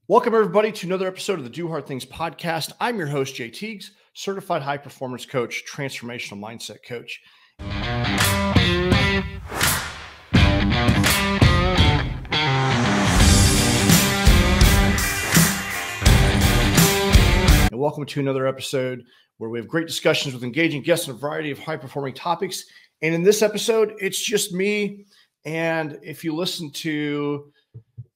Welcome, everybody, to another episode of the Do Hard Things podcast. I'm your host, Jay Teagues, certified high performance coach, transformational mindset coach. And welcome to another episode where we have great discussions with engaging guests on a variety of high performing topics. And in this episode, it's just me. And if you listen to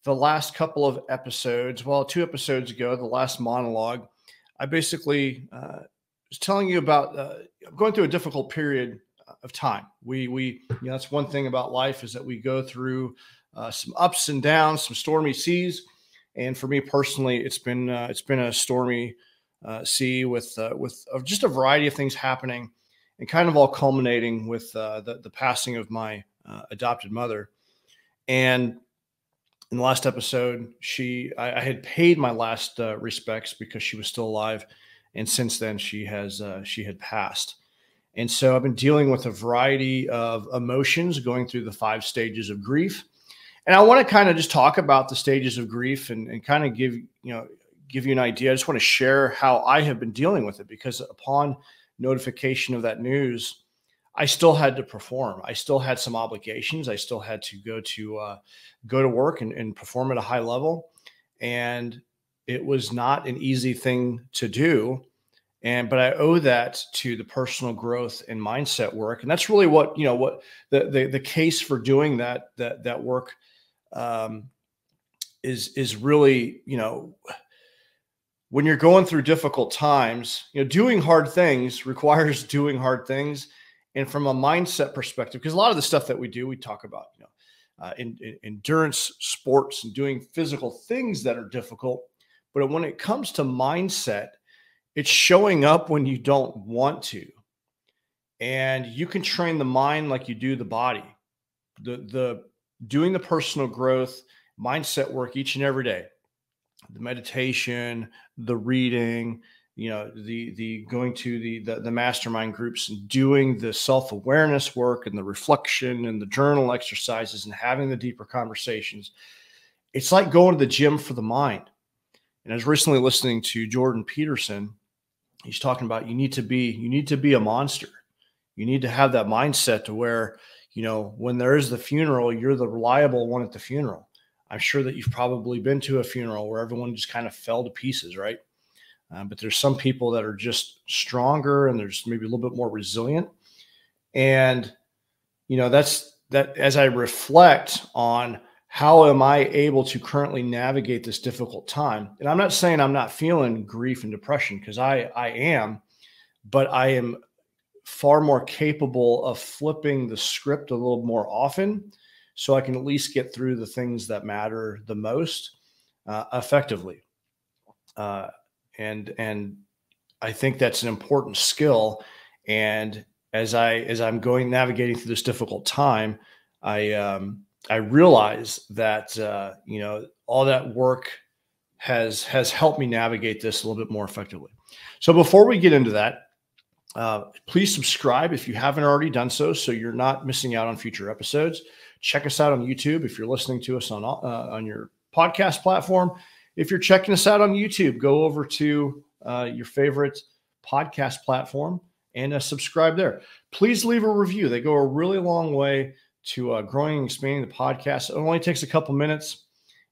the last couple of episodes, well, 2 episodes ago, the last monologue, I basically was telling you about going through a difficult period of time. That's one thing about life, is that we go through some ups and downs, some stormy seas. And for me personally, it's been a stormy sea with just a variety of things happening, and kind of all culminating with the passing of my adopted mother. And in the last episode, I had paid my last respects because she was still alive, and since then she had passed. And so I've been dealing with a variety of emotions, going through the 5 stages of grief. And I want to kind of just talk about the stages of grief and kind of give you an idea. I just want to share how I have been dealing with it, because upon notification of that news, I still had to perform. I still had some obligations. I still had to go to work and perform at a high level. And it was not an easy thing to do. But I owe that to the personal growth and mindset work. And that's really what the case for doing that work is really, when you're going through difficult times, doing hard things requires doing hard things. And from a mindset perspective, because a lot of the stuff that we do, we talk about, endurance sports and doing physical things that are difficult. But when it comes to mindset, it's showing up when you don't want to. And you can train the mind like you do the body. The doing the personal growth mindset work each and every day, the meditation, the reading, the going to the mastermind groups and doing the self-awareness work and the reflection and the journal exercises and having the deeper conversations. It's like going to the gym for the mind. And I was recently listening to Jordan Peterson. He's talking about you need to be a monster. You need to have that mindset to where, when there is the funeral, you're the reliable one at the funeral. I'm sure that you've probably been to a funeral where everyone just kind of fell to pieces, right? But there's some people that are just stronger, and there's maybe a little bit more resilient. And, that's as I reflect on how am I able to currently navigate this difficult time. And I'm not saying I'm not feeling grief and depression, because I am, but I am far more capable of flipping the script a little more often, so I can at least get through the things that matter the most effectively. And I think that's an important skill. And as I'm navigating through this difficult time, I realize that, all that work has helped me navigate this a little bit more effectively. So before we get into that, please subscribe if you haven't already done so you're not missing out on future episodes. Check us out on YouTube if you're listening to us on your podcast platform. If you're checking us out on YouTube, go over to your favorite podcast platform and subscribe there. Please leave a review. They go a really long way to growing and expanding the podcast. It only takes a couple minutes.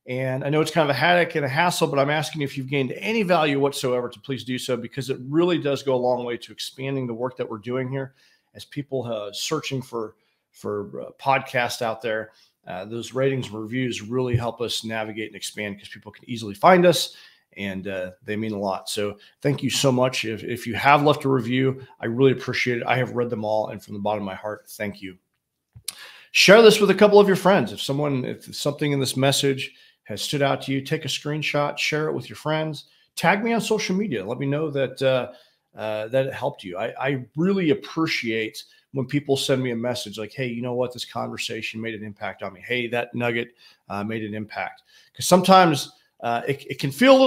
And I know it's kind of a headache and a hassle, but I'm asking you, if you've gained any value whatsoever, to please do so, because it really does go a long way to expanding the work that we're doing here. As people searching for podcasts out there, those ratings and reviews really help us navigate and expand, because people can easily find us, and they mean a lot. So thank you so much. If you have left a review, I really appreciate it. I have read them all, and from the bottom of my heart, thank you. Share this with a couple of your friends. If something in this message has stood out to you, take a screenshot, share it with your friends, tag me on social media. Let me know that that it helped you. I really appreciate when people send me a message like, hey, you know what? This conversation made an impact on me. Hey, that nugget made an impact. Because sometimes it can feel a little